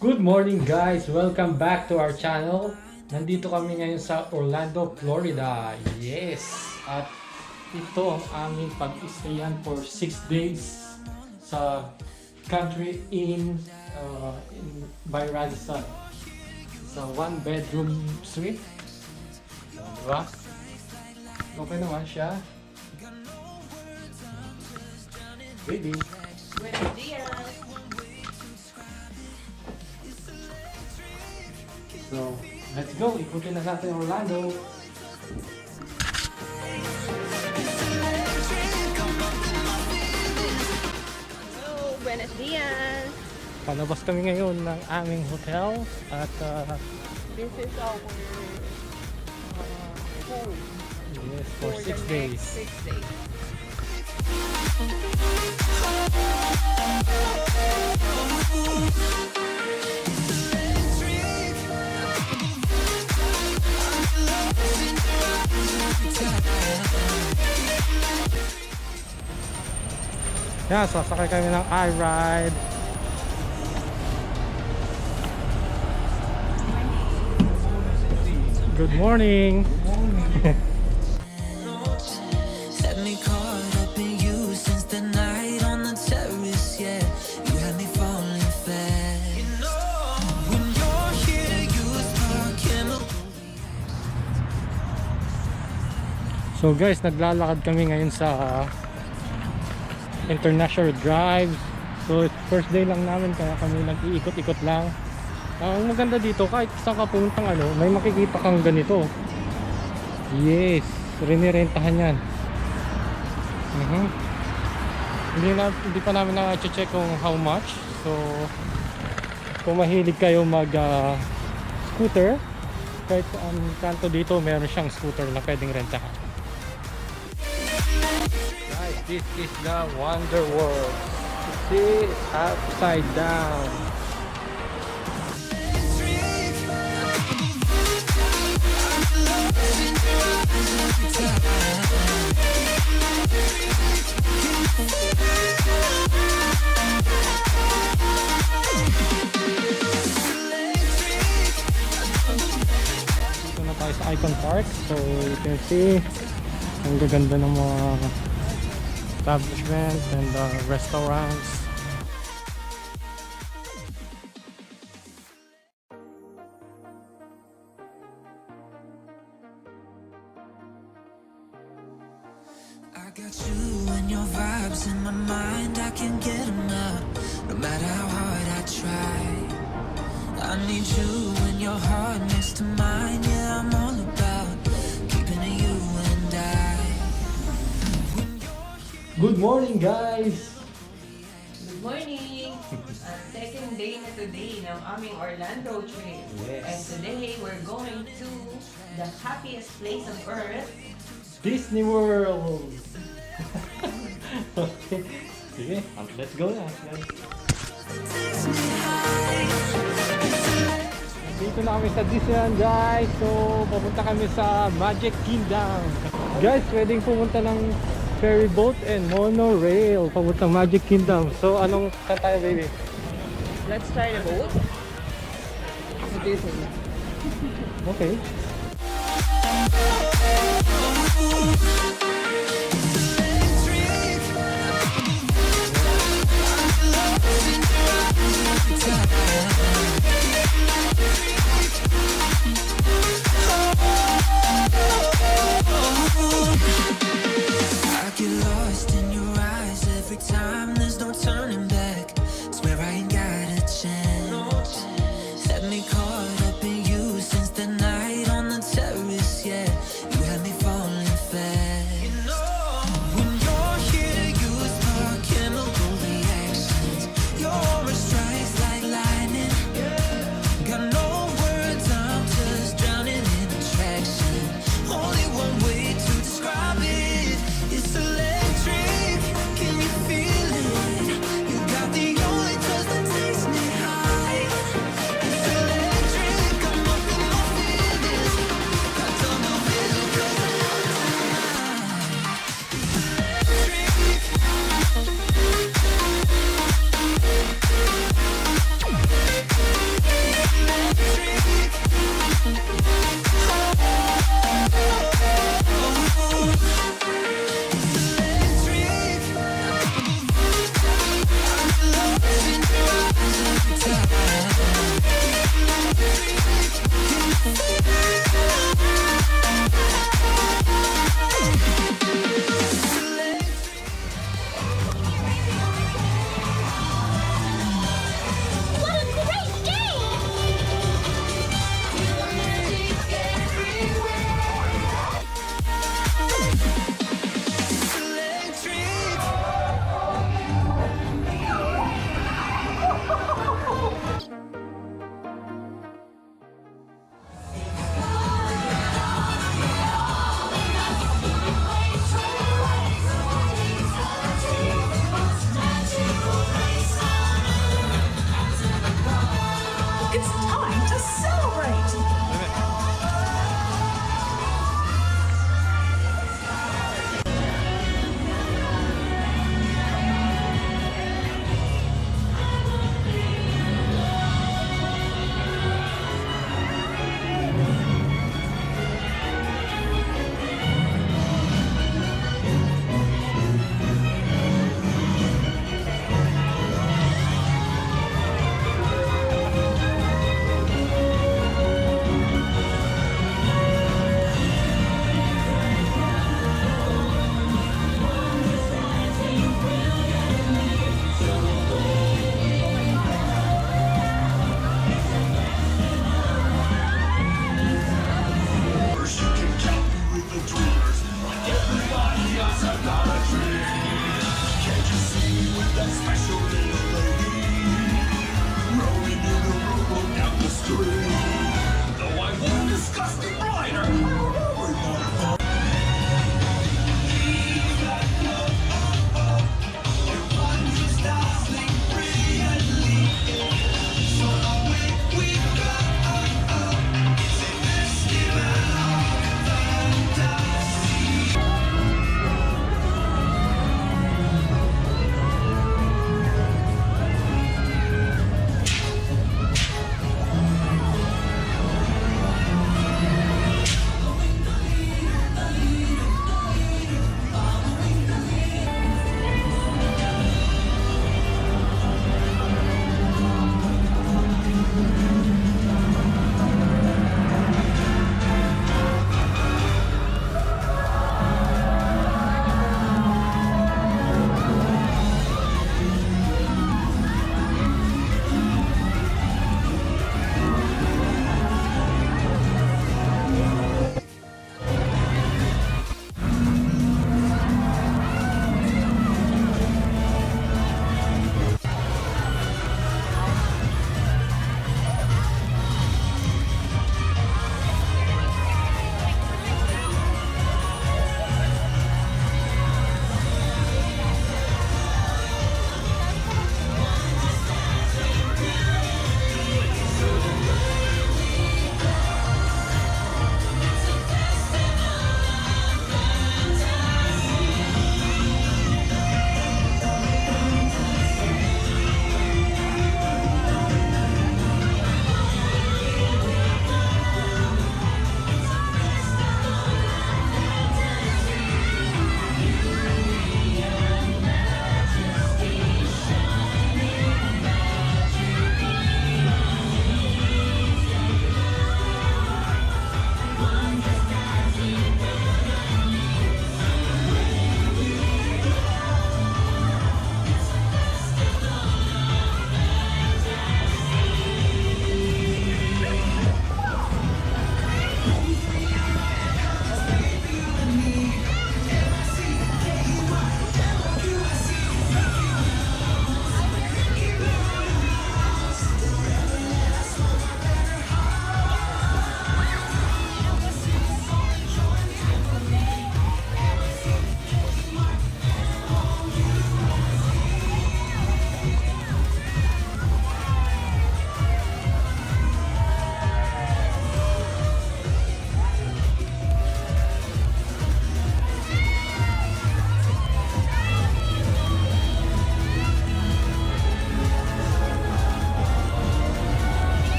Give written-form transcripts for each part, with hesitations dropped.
Good morning guys! Welcome back to our channel. Nandito kami ngayon sa Orlando, Florida. Yes! At ito ang aming pag-stayan for 6 days sa Country Inn by Radisson. Sa 1-bedroom suite. Diba? Okay naman siya. Baby! Buenos días. So, let's go! Ikutin na natin Orlando! Hello, buenos días. Palabas kami ngayon ng aming hotel at This is our home yes, for 6 the next days. 6 days. Yeah, sasakay kami ng iRide. Good morning! Had me caught up in you since the night on the terrace, yeah. You had me falling fast. When you're here, you spark chemical. So guys, naglalakad kami ngayon sa International Drive. So first day lang namin kaya kami nag-iikot-ikot lang. Ang maganda dito, kahit saan ka puntang may makikita kang ganito. Yes, rinirentahan yan. Hindi pa namin na-check kung how much. So kung mahilig kayo mag scooter, kahit ang kanto dito meron siyang scooter na pwedeng rentahan. Guys, this is the Wonder World. See, upside down. Dito na tayo sa Icon Park. So you can see ang gaganda ng mga establishments and restaurants. I got you and your vibes in my mind, I can't get them out, no matter how hard I try. I need you and your heart next to mine, yeah, I'm all about keeping it you and I. Good morning guys! Good morning. Second day na today ng aming Orlando trip. Yes. And today we're going to the happiest place on earth. Disney World! Okay. Sige, let's go na guys. Dito na kami sa Disneyland guys. So, pupunta kami sa Magic Kingdom. Guys, pwedeng pumunta ng ferry boat and monorail papunta Magic Kingdom. So, anong saan tayo baby? Let's try the boat. What do you think? Okay. I get lost in your eyes every time, there's no turning back. Swear I ain't got a chance. Had me caught up in you since the night on the terrace, yeah. You had me falling fast. special little lady, rowing in a rowboat down the stream. Though I won't discuss the brighter, we're not.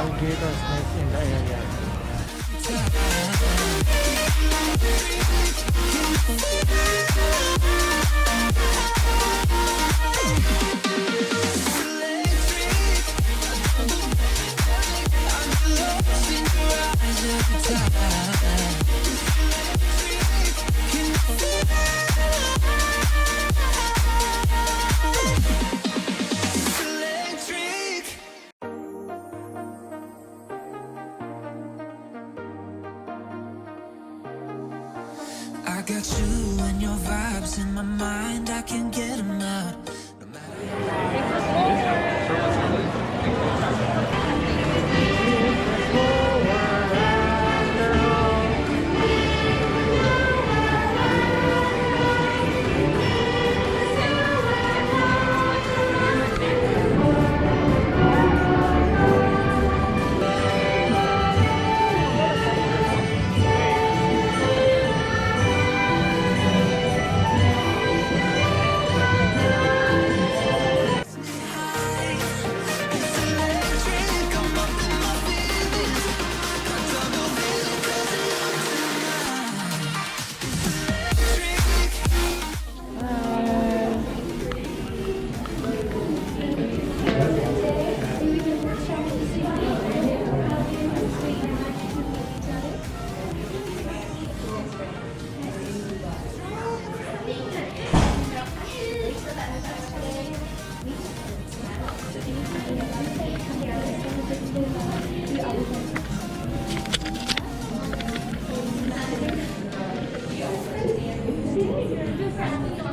alligator snakes in the area. I got you and your vibes in my mind, I can't get them out.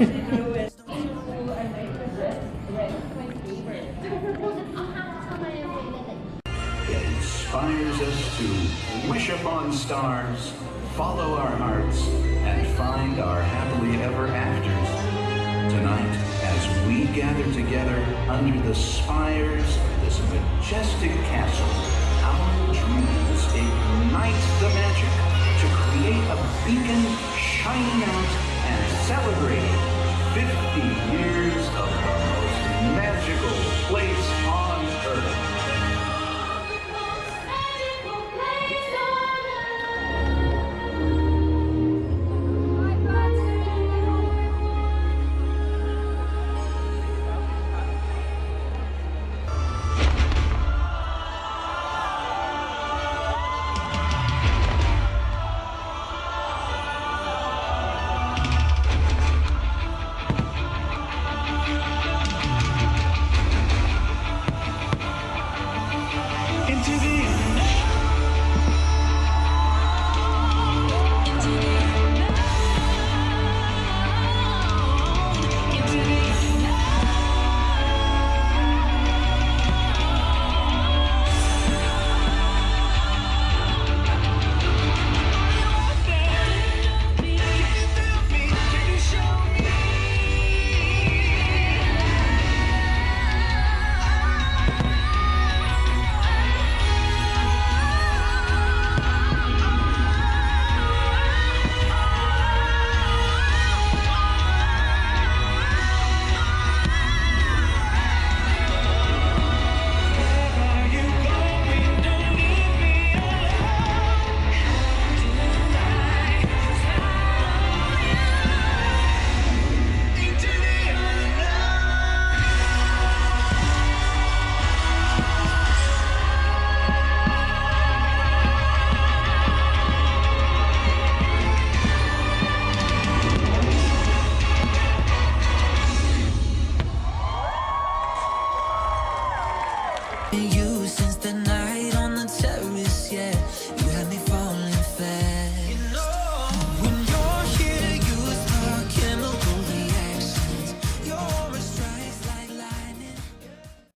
It inspires us to wish upon stars, follow our hearts, and find our happily ever afters. Tonight, as we gather together under the spires of this majestic castle, our dreams ignite the magic to create a beacon shining out and celebrating 50 years of the most magical place